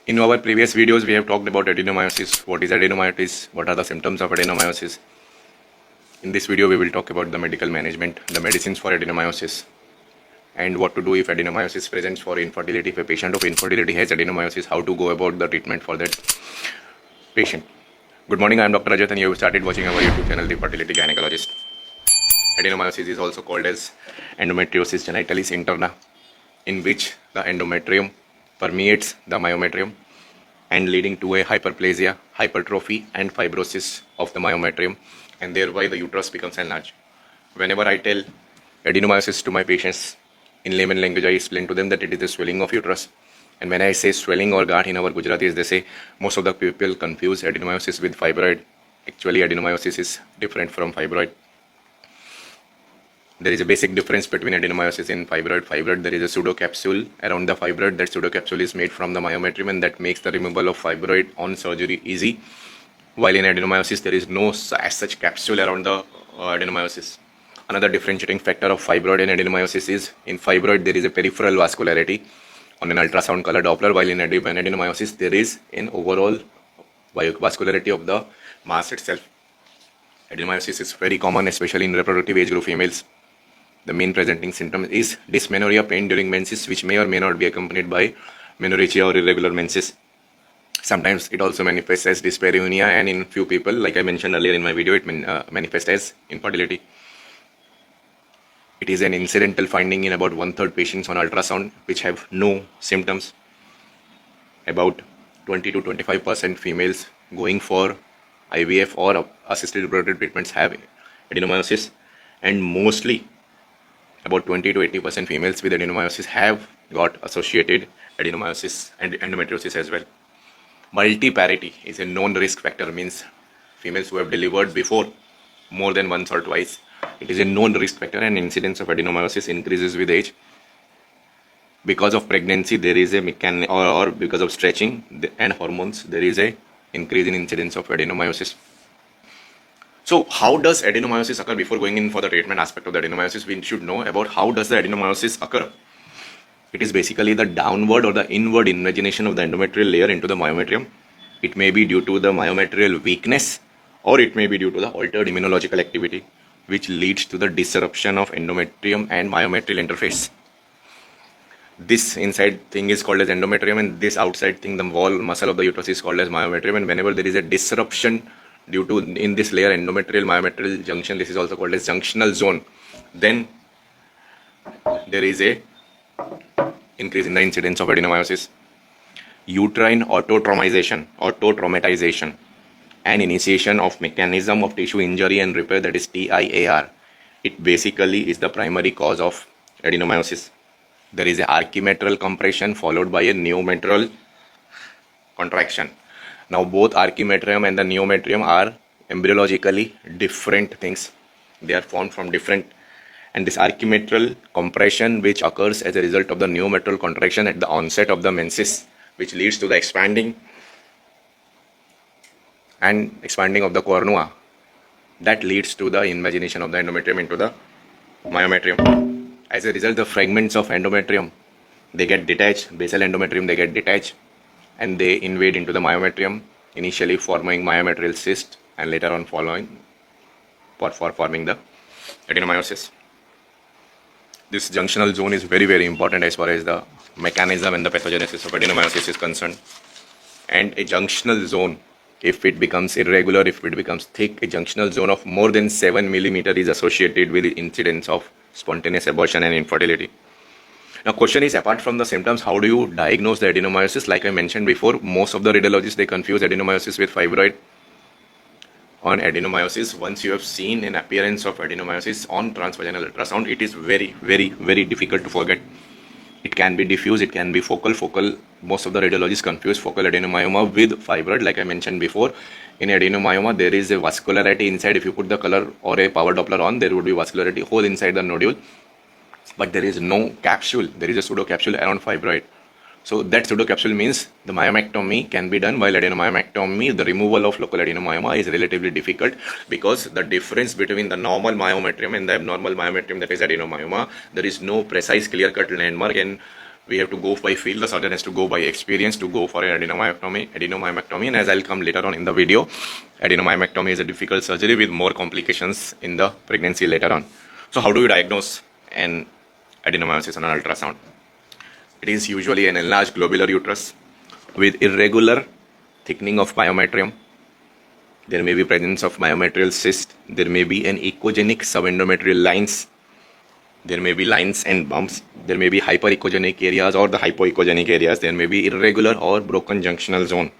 In our previous videos, we have talked about adenomyosis. What is adenomyosis? What are the symptoms of adenomyosis? In this video, we will talk about the medical management, the medicines for adenomyosis, and what to do if adenomyosis presents for infertility. If a patient of infertility has adenomyosis, how to go about the treatment for that patient. Good morning, I am Dr. Rajat and you have started watching our YouTube channel, The Fertility Gynecologist. Adenomyosis is also called as endometriosis genitalis interna, in which the endometrium permeates the myometrium and leading to a hyperplasia, hypertrophy and fibrosis of the myometrium, and thereby the uterus becomes enlarged. Whenever I tell adenomyosis to my patients, in layman language I explain to them that it is the swelling of uterus. And when I say swelling or gath in our Gujaratis, they say most of the people confuse adenomyosis with fibroid. Actually, adenomyosis is different from fibroid. There is a basic difference between adenomyosis and fibroid. Fibroid, there is a pseudocapsule around the fibroid. That pseudocapsule is made from the myometrium and that makes the removal of fibroid on surgery easy. While in adenomyosis, there is no as such capsule around the adenomyosis. Another differentiating factor of fibroid and adenomyosis is in fibroid, there is a peripheral vascularity on an ultrasound color Doppler, while in adenomyosis, there is an overall vascularity of the mass itself. Adenomyosis is very common, especially in reproductive age group females. The main presenting symptom is dysmenorrhea, pain during menses, which may or may not be accompanied by menorrhagia or irregular menses. Sometimes it also manifests as dyspareunia, and in few people, like I mentioned earlier in my video, it manifests as infertility. It is an incidental finding in about 1/3 patients on ultrasound which have no symptoms. About 20 to 25% females going for IVF or assisted reproductive treatments have adenomyosis, and mostly about 20 to 80% females with adenomyosis have got associated adenomyosis and endometriosis as well. Multiparity is a known risk factor, means females who have delivered before more than once or twice. It is a known risk factor, and incidence of adenomyosis increases with age. Because of pregnancy, there is a or because of stretching and hormones, there is a increase in incidence of adenomyosis. So how does adenomyosis occur? Before going in for the treatment aspect of the adenomyosis, we should know about how does the adenomyosis occur. It is basically the downward or the inward invagination of the endometrial layer into the myometrium. It may be due to the myometrial weakness, or it may be due to the altered immunological activity, which leads to the disruption of endometrium and myometrial interface. This inside thing is called as endometrium, and this outside thing, the wall muscle of the uterus, is called as myometrium. And whenever there is a disruption due to in this layer, endometrial myometrial junction, this is also called as junctional zone, then there is a increase in the incidence of adenomyosis. Uterine autotraumatization and initiation of mechanism of tissue injury and repair, that is TIAR. It basically is the primary cause of adenomyosis. There is a archimetrial compression followed by a neometrial contraction. Now both archimetrium and the neometrium are embryologically different things. They are formed from different, and this archimetrial compression, which occurs as a result of the neometrial contraction at the onset of the menses, which leads to the expanding of the cornua, that leads to the invagination of the endometrium into the myometrium. As a result, the fragments of endometrium, they get detached, basal endometrium, they get detached, and they invade into the myometrium, initially forming myometrial cyst and later on forming the adenomyosis. This junctional zone is very, very important as far as the mechanism and the pathogenesis of adenomyosis is concerned. And a junctional zone, if it becomes irregular, if it becomes thick, a junctional zone of more than 7 millimeter is associated with the incidence of spontaneous abortion and infertility. Now, question is, apart from the symptoms, how do you diagnose the adenomyosis? Like I mentioned before, most of the radiologists, they confuse adenomyosis with fibroid. On adenomyosis, once you have seen an appearance of adenomyosis on transvaginal ultrasound, it is very, very, very difficult to forget. It can be diffuse, it can be focal. Most of the radiologists confuse focal adenomyoma with fibroid. Like I mentioned before, in adenomyoma, there is a vascularity inside. If you put the color or a power Doppler on, there would be vascularity whole inside the nodule. But there is no capsule, there is a pseudocapsule around fibroid. So that pseudocapsule means the myomectomy can be done, while adenomyomectomy, the removal of local adenomyoma, is relatively difficult, because the difference between the normal myometrium and the abnormal myometrium, that is adenomyoma, there is no precise clear-cut landmark, and we have to go by feel. The surgeon has to go by experience to go for an adenomyoectomy. And as I'll come later on in the video, adenomyoectomy is a difficult surgery with more complications in the pregnancy later on. So how do you diagnose an adenomyosis on an ultrasound? It is usually an enlarged globular uterus with irregular thickening of myometrium. There may be presence of myometrial cyst. There may be an echogenic subendometrial lines. There may be lines and bumps. There may be hyperechogenic areas or the hypoechogenic areas. There may be irregular or broken junctional zone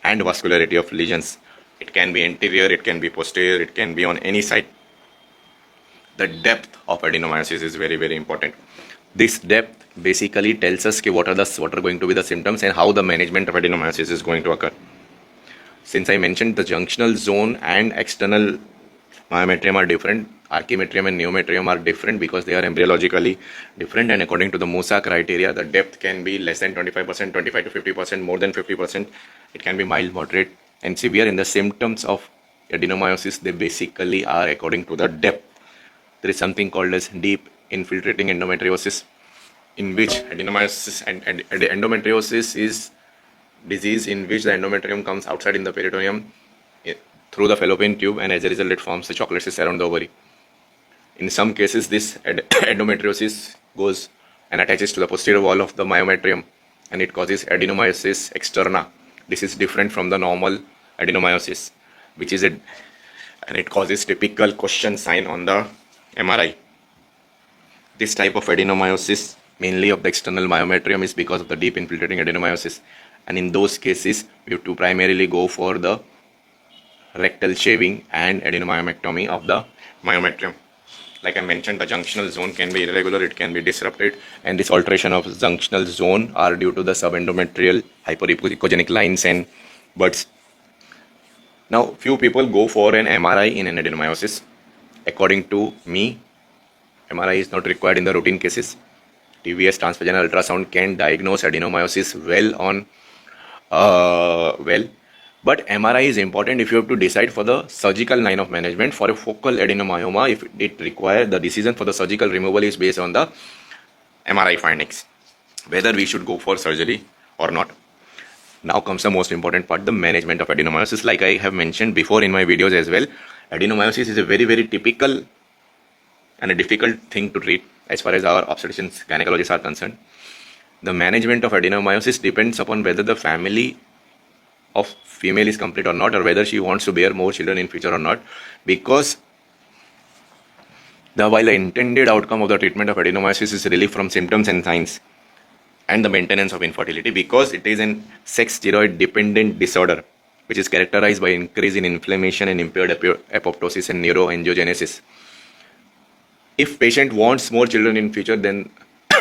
and vascularity of lesions. It can be anterior, it can be posterior, it can be on any side. The depth of adenomyosis is very, very important. This depth basically tells us what are going to be the symptoms and how the management of adenomyosis is going to occur. Since I mentioned the junctional zone and external myometrium are different, archimetrium and neometrium are different because they are embryologically different, and according to the MOSA criteria, the depth can be less than 25%, 25 to 50%, more than 50%. It can be mild, moderate, and severe. In the symptoms of adenomyosis, they basically are according to the depth. There is something called as deep infiltrating endometriosis, in which adenomyosis and endometriosis is disease in which the endometrium comes outside in the peritoneum through the fallopian tube, and as a result it forms the chocolate cyst around the ovary. In some cases, this endometriosis goes and attaches to the posterior wall of the myometrium, and it causes adenomyosis externa. This is different from the normal adenomyosis, and it causes typical question sign on the MRI. This type of adenomyosis, mainly of the external myometrium, is because of the deep infiltrating adenomyosis. And in those cases, we have to primarily go for the rectal shaving and adenomyoectomy of the myometrium. Like I mentioned, the junctional zone can be irregular, it can be disrupted, and this alteration of junctional zone are due to the subendometrial hyperechogenic lines and buds. Now, few people go for an MRI in an adenomyosis. According to me, MRI is not required in the routine cases. TVS transvaginal ultrasound can diagnose adenomyosis but MRI is important if you have to decide for the surgical line of management. For a focal adenomyoma, if it requires, the decision for the surgical removal is based on the MRI findings, whether we should go for surgery or not. Now comes the most important part, the management of adenomyosis. Like I have mentioned before in my videos as well, adenomyosis is a very, very typical and a difficult thing to treat as far as our obstetricians, gynecologists are concerned. The management of adenomyosis depends upon whether the family of female is complete or not, or whether she wants to bear more children in future or not, because while the intended outcome of the treatment of adenomyosis is relief from symptoms and signs and the maintenance of infertility, because it is an sex steroid dependent disorder which is characterized by increase in inflammation and impaired apoptosis and neuroangiogenesis. If patient wants more children in future, then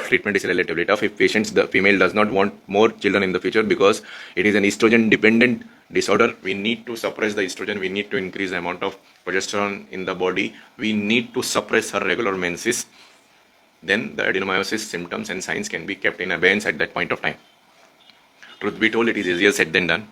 treatment is relatively tough. If the female does not want more children in the future because it is an estrogen dependent disorder, we need to suppress the estrogen, we need to increase the amount of progesterone in the body, we need to suppress her regular menses, then the adenomyosis symptoms and signs can be kept in abeyance at that point of time. Truth be told, it is easier said than done.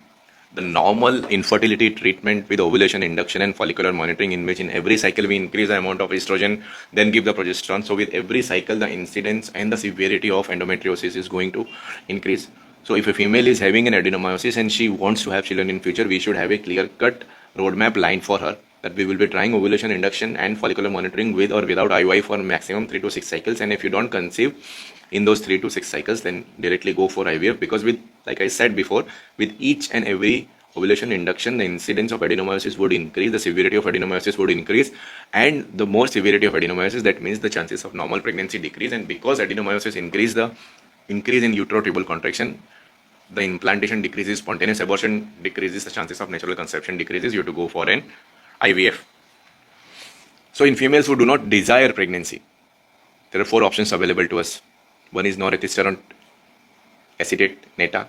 The normal infertility treatment with ovulation induction and follicular monitoring, in which in every cycle we increase the amount of estrogen, then give the progesterone. So with every cycle, the incidence and the severity of endometriosis is going to increase. So if a female is having an adenomyosis and she wants to have children in future, we should have a clear-cut roadmap line for her, that we will be trying ovulation induction and follicular monitoring with or without IUI for maximum 3 to 6 cycles. And if you don't conceive in those 3 to 6 cycles, then directly go for IVF, because like I said before, with each and every ovulation induction, the incidence of adenomyosis would increase, the severity of adenomyosis would increase, and the more severity of adenomyosis, that means the chances of normal pregnancy decrease. And because adenomyosis increase in uterotubal contraction, the implantation decreases, spontaneous abortion decreases, the chances of natural conception decreases, you have to go for an IVF. So in females who do not desire pregnancy, there are 4 options available to us. One is norethistron acetate, NETA.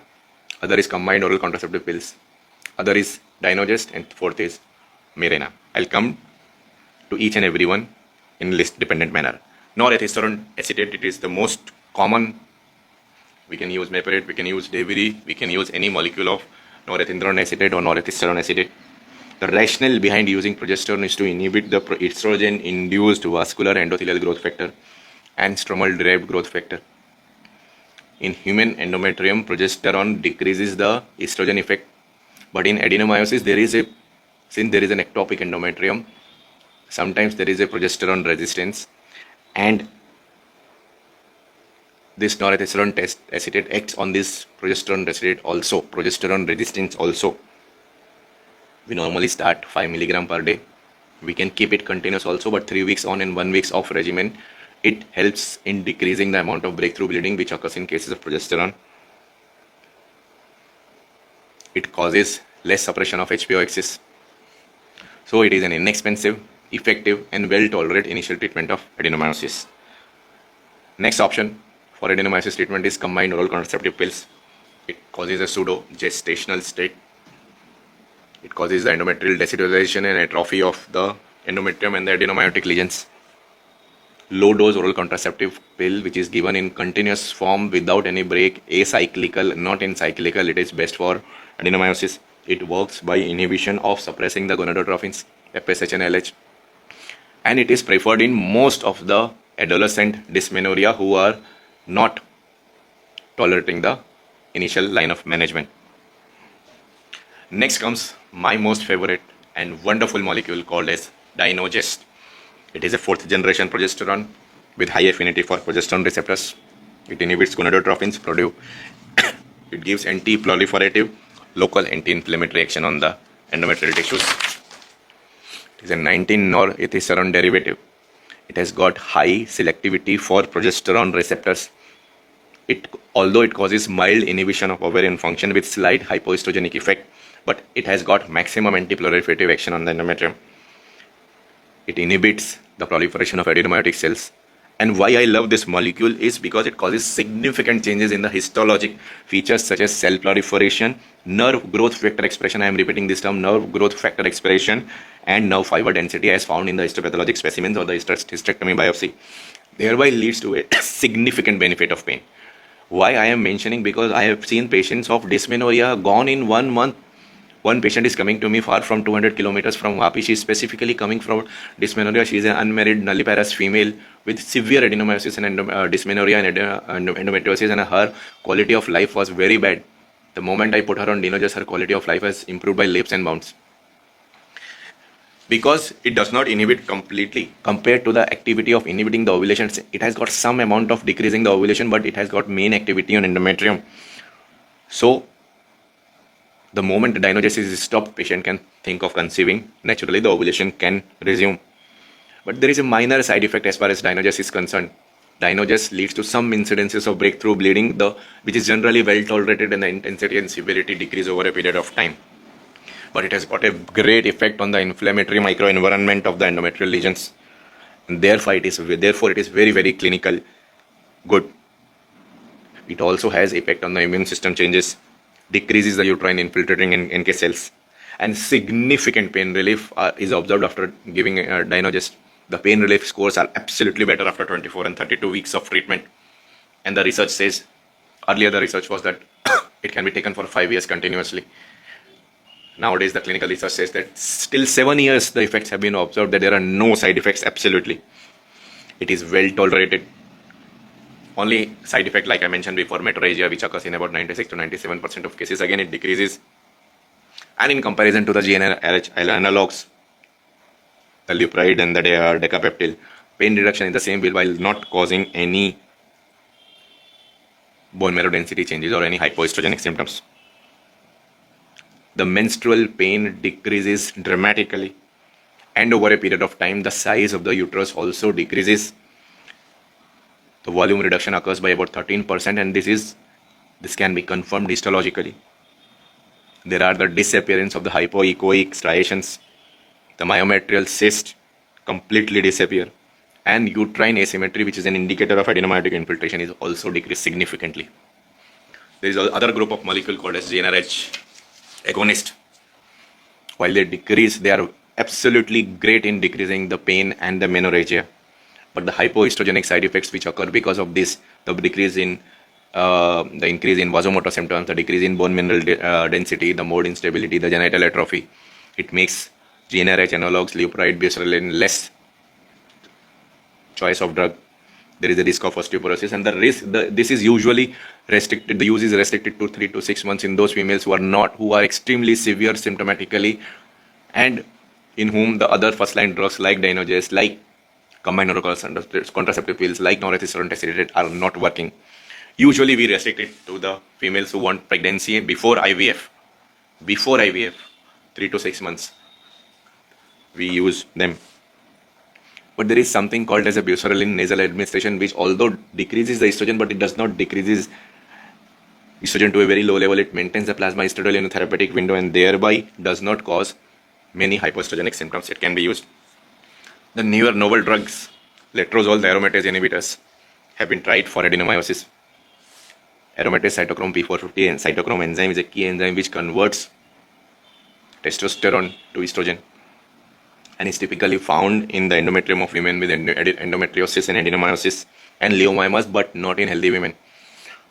Other is combined oral contraceptive pills. Other is DIENOGEST, and fourth is Mirena. I'll come to each and every one in list dependent manner. Norethistron acetate, it is the most common. We can use Meperit, we can use Deviri, we can use any molecule of norethindrone acetate or norethistron acetate. The rationale behind using progesterone is to inhibit the estrogen-induced vascular endothelial growth factor and stromal-derived growth factor. In human endometrium, progesterone decreases the estrogen effect. But in adenomyosis, since there is an ectopic endometrium, sometimes there is a progesterone resistance, and this norethistone test acetate acts on this progesterone resistance also. We normally start 5 milligram per day. We can keep it continuous also, but 3 weeks on and 1 week off regimen, it helps in decreasing the amount of breakthrough bleeding which occurs in cases of progesterone. It causes less suppression of HPO axis. So it is an inexpensive, effective and well tolerated initial treatment of adenomyosis. Next option for adenomyosis treatment is combined oral contraceptive pills. It causes a pseudo gestational state. It causes the endometrial desensitization and atrophy of the endometrium and the adenomyotic lesions. Low dose oral contraceptive pill which is given in continuous form without any break, acyclical, not encyclical, it is best for adenomyosis. It works by inhibition of suppressing the gonadotrophins, FSH and LH. And it is preferred in most of the adolescent dysmenorrhea who are not tolerating the initial line of management. Next comes my most favorite and wonderful molecule called as DIENOGEST. It is a 4th generation progesterone with high affinity for progesterone receptors. It inhibits gonadotrophins produce. It gives anti-proliferative, local anti-inflammatory action on the endometrial tissues. It is a 19-norethistone derivative. It has got high selectivity for progesterone receptors. Although it causes mild inhibition of ovarian function with slight hypoestrogenic effect, but it has got maximum anti-proliferative action on the endometrium. It inhibits the proliferation of adenomyotic cells. And why I love this molecule is because it causes significant changes in the histologic features such as cell proliferation, nerve growth factor expression, I am repeating this term, nerve growth factor expression, and nerve fiber density as found in the histopathologic specimens or the hysterectomy biopsy. Thereby leads to a significant benefit of pain. Why I am mentioning? Because I have seen patients of dysmenorrhea gone in 1 month. One patient is coming to me far from 200 kilometers from Vapi. She is specifically coming from dysmenorrhea. She is an unmarried nulliparous female with severe adenomyosis and dysmenorrhea and endometriosis, and her quality of life was very bad. The moment I put her on DIENOGEST, her quality of life has improved by leaps and bounds. Because it does not inhibit completely compared to the activity of inhibiting the ovulation. It has got some amount of decreasing the ovulation, but it has got main activity on endometrium. So the moment the DIENOGEST is stopped, patient can think of conceiving. Naturally, the ovulation can resume. But there is a minor side effect as far as DIENOGEST is concerned. DIENOGEST leads to some incidences of breakthrough bleeding, which is generally well tolerated, and the intensity and severity decrease over a period of time. But it has got a great effect on the inflammatory microenvironment of the endometrial lesions. And therefore, it is very, very clinical good. It also has effect on the immune system changes, decreases the uterine infiltrating NK cells, and significant pain relief is observed after giving DIENOGEST. The pain relief scores are absolutely better after 24 and 32 weeks of treatment. And the research says, earlier the research was that it can be taken for 5 years continuously. Nowadays, the clinical research says that still 7 years the effects have been observed, that there are no side effects, absolutely. It is well tolerated. Only side effect, like I mentioned before, metorrhagia, which occurs in about 96 to 97% of cases. Again, it decreases. And in comparison to the GnRH analogs, the Luprolide and the decapeptyl, pain reduction in the same way while not causing any bone marrow density changes or any hypoestrogenic symptoms. The menstrual pain decreases dramatically, and over a period of time the size of the uterus also decreases. The volume reduction occurs by about 13%, and this can be confirmed histologically. There are the disappearance of the hypoechoic striations. The myometrial cyst completely disappear, and uterine asymmetry, which is an indicator of adenomyotic infiltration, is also decreased significantly. There is another group of molecule called as GnRH agonist. While they decrease, they are absolutely great in decreasing the pain and the menorrhagia. But the hypoestrogenic side effects which occur because of this, the increase in vasomotor symptoms, the decrease in bone mineral density, the mode instability, the genital atrophy, it makes GnRH analogs, Luprolide, Buserelin less choice of drug. there is a risk of osteoporosis, and this is usually restricted. The use is restricted to 3 to 6 months in those females who are extremely severe symptomatically, and in whom the other first line drugs like DIENOGEST, like combined oral contraceptive pills like norethistron tesirate are not working. Usually we restrict it to the females who want pregnancy before IVF. Before IVF, 3 to 6 months, we use them. But there is something called as a buserelin nasal administration, which although decreases the estrogen, but it does not decreases estrogen to a very low level. It maintains the plasma estradiol in a therapeutic window and thereby does not cause many hypoestrogenic symptoms. It can be used. The newer novel drugs, Letrozole, the aromatase inhibitors, have been tried for adenomyosis. Aromatase cytochrome P450 and cytochrome enzyme is a key enzyme which converts testosterone to estrogen, and is typically found in the endometrium of women with endometriosis and adenomyosis and leiomyomas, but not in healthy women.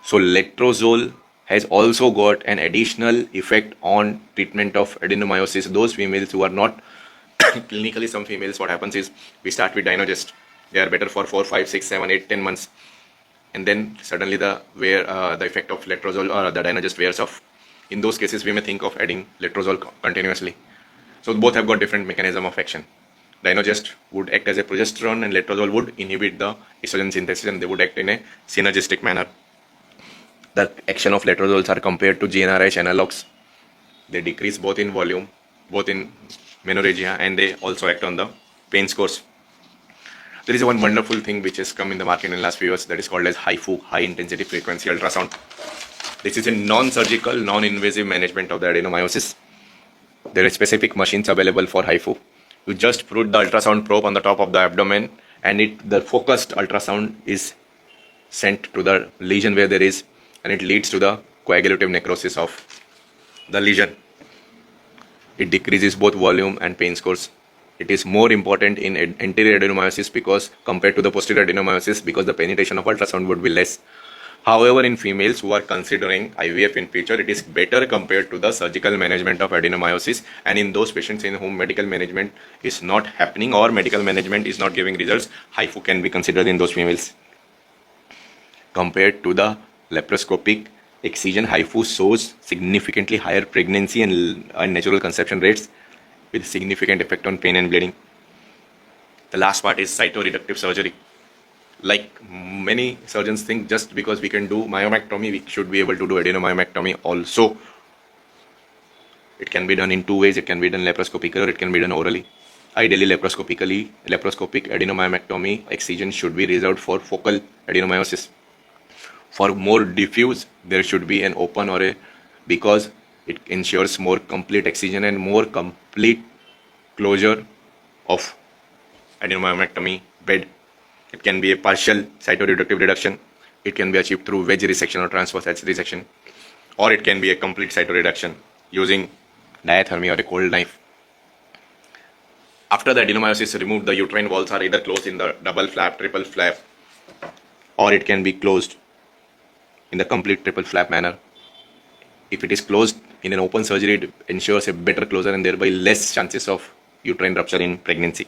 So letrozole has also got an additional effect on treatment of adenomyosis. Those females who are not clinically, some females, what happens is we start with DIENOGEST. They are better for 4, 5, 6, 7, 8, 10 months. And then suddenly the effect of letrozole or the DIENOGEST wears off. In those cases, we may think of adding letrozole continuously. So both have got different mechanism of action. DIENOGEST would act as a progesterone and letrozole would inhibit the estrogen synthesis, and they would act in a synergistic manner. The action of letrozoles are compared to GnRH analogs. They decrease both in volume, both in menorrhagia, and they also act on the pain scores. There is one wonderful thing which has come in the market in the last few years that is called as HIFU, high intensity frequency ultrasound. This is a non-surgical, non-invasive management of the adenomyosis. There are specific machines available for HIFU. You just put the ultrasound probe on the top of the abdomen, and the focused ultrasound is sent to the lesion where there is, and it leads to the coagulative necrosis of the lesion. It decreases both volume and pain scores. It is more important in anterior adenomyosis because compared to the posterior adenomyosis, because the penetration of ultrasound would be less. However, in females who are considering IVF in future, it is better compared to the surgical management of adenomyosis, and in those patients in whom medical management is not happening or medical management is not giving results, HIFU can be considered in those females. Compared to the laparoscopic excision, HIFU shows significantly higher pregnancy and natural conception rates with significant effect on pain and bleeding. The last part is cytoreductive surgery. Like many surgeons think just because we can do myomectomy, we should be able to do adenomyomectomy also. It can be done in 2 ways. It can be done laparoscopically or it can be done orally. Ideally, laparoscopic adenomyomectomy excision should be reserved for focal adenomyosis. For more diffuse, there should be an open because it ensures more complete excision and more complete closure of adenomyomectomy bed. It can be a partial cytoreductive reduction. It can be achieved through wedge resection or transverse resection, or it can be a complete cytoreduction using diathermy or a cold knife. After the adenomyosis is removed, the uterine walls are either closed in the double flap, triple flap, or it can be closed in the complete triple flap manner. If it is closed in an open surgery, it ensures a better closure and thereby less chances of uterine rupture in pregnancy.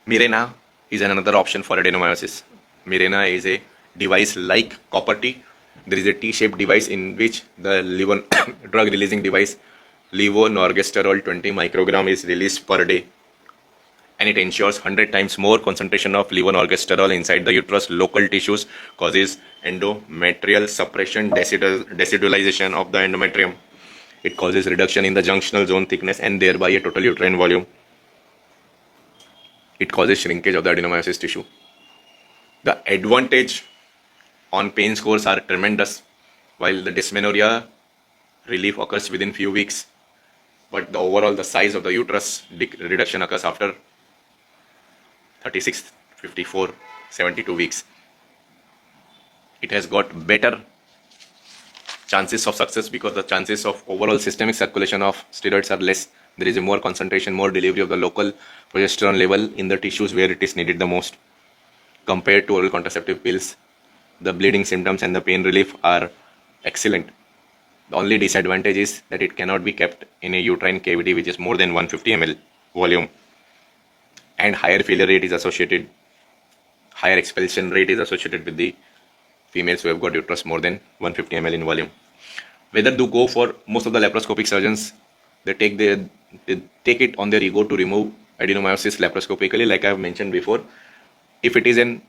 Mirena is another option for adenomyosis. Mirena is a device like copper T. There is a T-shaped device in which the drug releasing device levonorgestrel 20 microgram is released per day, and it ensures 100 times more concentration of levonorgestrel inside the uterus local tissues, causes endometrial suppression, decidualization of the endometrium. It causes reduction in the junctional zone thickness and thereby a total uterine volume. It causes shrinkage of the adenomyosis tissue. The advantage on pain scores are tremendous. While the dysmenorrhea relief occurs within few weeks, but the size of the uterus reduction occurs after 36, 54, 72 weeks. It has got better chances of success because the chances of overall systemic circulation of steroids are less. There is a more concentration, more delivery of the local progesterone level in the tissues where it is needed the most. Compared to oral contraceptive pills, the bleeding symptoms and the pain relief are excellent. The only disadvantage is that it cannot be kept in a uterine cavity which is more than 150 ml volume, and higher failure rate is associated. higher expulsion rate is associated with the females who have got uterus more than 150 ml in volume. Whether to go for most of the laparoscopic surgeons, they take it on their ego to remove adenomyosis laparoscopically, like I have mentioned before. If it is an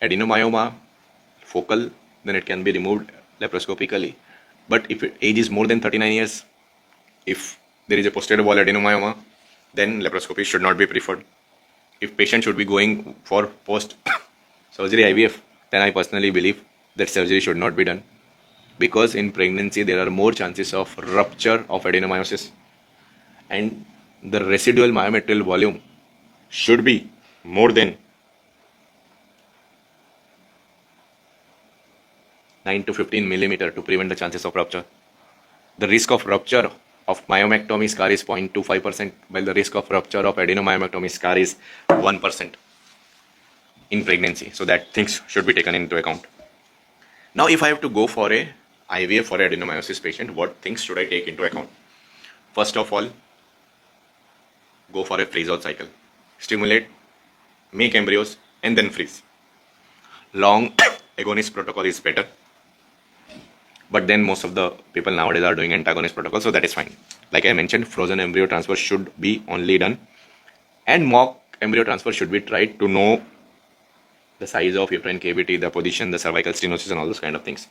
adenomyoma focal, then it can be removed laparoscopically. But if age is more than 39 years, if there is a posterior wall adenomyoma, then laparoscopy should not be preferred. If patient should be going for post-surgery IVF, then I personally believe that surgery should not be done, because in pregnancy there are more chances of rupture of adenomyosis, and the residual myometrial volume should be more than 9 to 15 millimeter to prevent the chances of rupture. The risk of rupture of myomectomy scar is 0.25%, while the risk of rupture of adenomyomectomy scar is 1% in pregnancy. So that things should be taken into account. Now, if I have to go for a IVF for adenomyosis patient, what things should I take into account? First of all, go for a freeze-out cycle. Stimulate, make embryos, and then freeze. Long agonist protocol is better, but then most of the people nowadays are doing antagonist protocol, so that is fine. Like I mentioned, frozen embryo transfer should be only done, and mock embryo transfer should be tried to know the size of uterine cavity, the position, the cervical stenosis, and all those kind of things.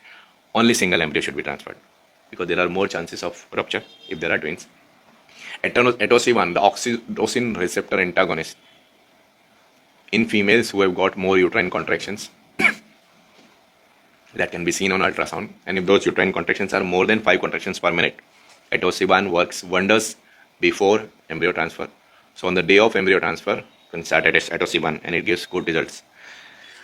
Only single embryo should be transferred, because there are more chances of rupture if there are twins. ATOC1, the oxytocin receptor antagonist, in females who have got more uterine contractions, that can be seen on ultrasound, and if those uterine contractions are more than 5 contractions per minute, ATOC1 works wonders before embryo transfer. So on the day of embryo transfer, you can start at ATOC1 and it gives good results.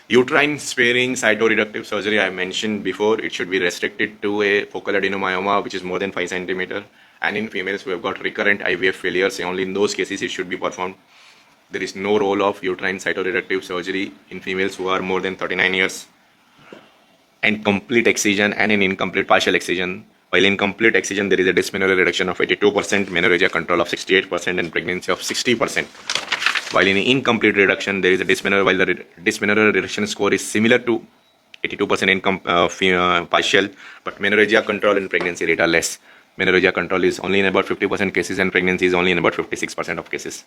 Uterine sparing cytoreductive surgery, I mentioned before, it should be restricted to a focal adenomyoma which is more than 5 cm, and in females who have got recurrent IVF failures, only in those cases it should be performed. There is no role of uterine cytoreductive surgery in females who are more than 39 years. And complete excision and an incomplete partial excision. While in complete excision there is a dysmenorrhea reduction of 82%, menorrhea control of 68%, and pregnancy of 60%. While in incomplete reduction there is a dysmenorrhea, while the dysmenorrhea reduction score is similar to 82% in partial, but menorrhea control and pregnancy rate are less. Menorrhea control is only in about 50% cases, and pregnancy is only in about 56% of cases.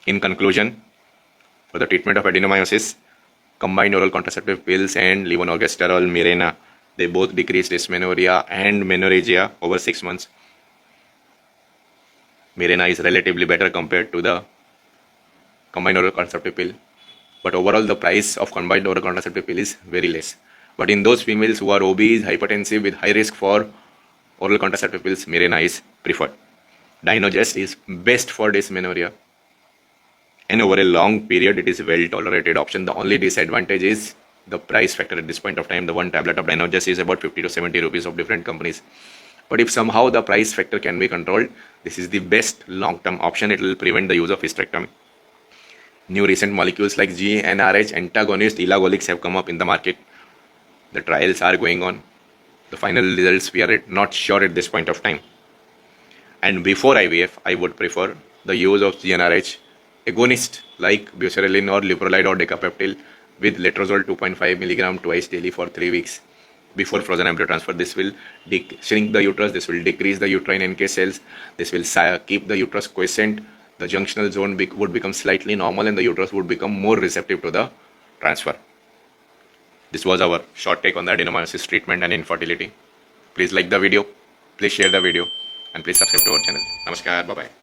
In conclusion, for the treatment of adenomyosis, combined oral contraceptive pills and levonorgestrel, Mirena, they both decrease dysmenorrhea and menorrhagia over 6 months. Mirena is relatively better compared to the combined oral contraceptive pill, but overall the price of combined oral contraceptive pill is very less. But in those females who are obese, hypertensive with high risk for oral contraceptive pills, Mirena is preferred. DIENOGEST is best for dysmenorrhea, and over a long period it is a well tolerated option. The only disadvantage is the price factor at this point of time. The one tablet of DIENOGEST is about 50 to 70 rupees of different companies. But if somehow the price factor can be controlled, this is the best long-term option. It will prevent the use of hysterectomy. New recent molecules like GnRH antagonist elagolics have come up in the market. The trials are going on. The final results we are not sure at this point of time. And before IVF, I would prefer the use of GnRH agonist like buserelin or Luprolide or decapeptyl with Letrozole 2.5 mg twice daily for 3 weeks before frozen embryo transfer. This will shrink the uterus, this will decrease the uterine NK cells, this will keep the uterus quiescent, the junctional zone would become slightly normal, and the uterus would become more receptive to the transfer. This was our short take on the adenomyosis treatment and infertility. Please like the video, please share the video, and please subscribe to our channel. Namaskar, bye bye.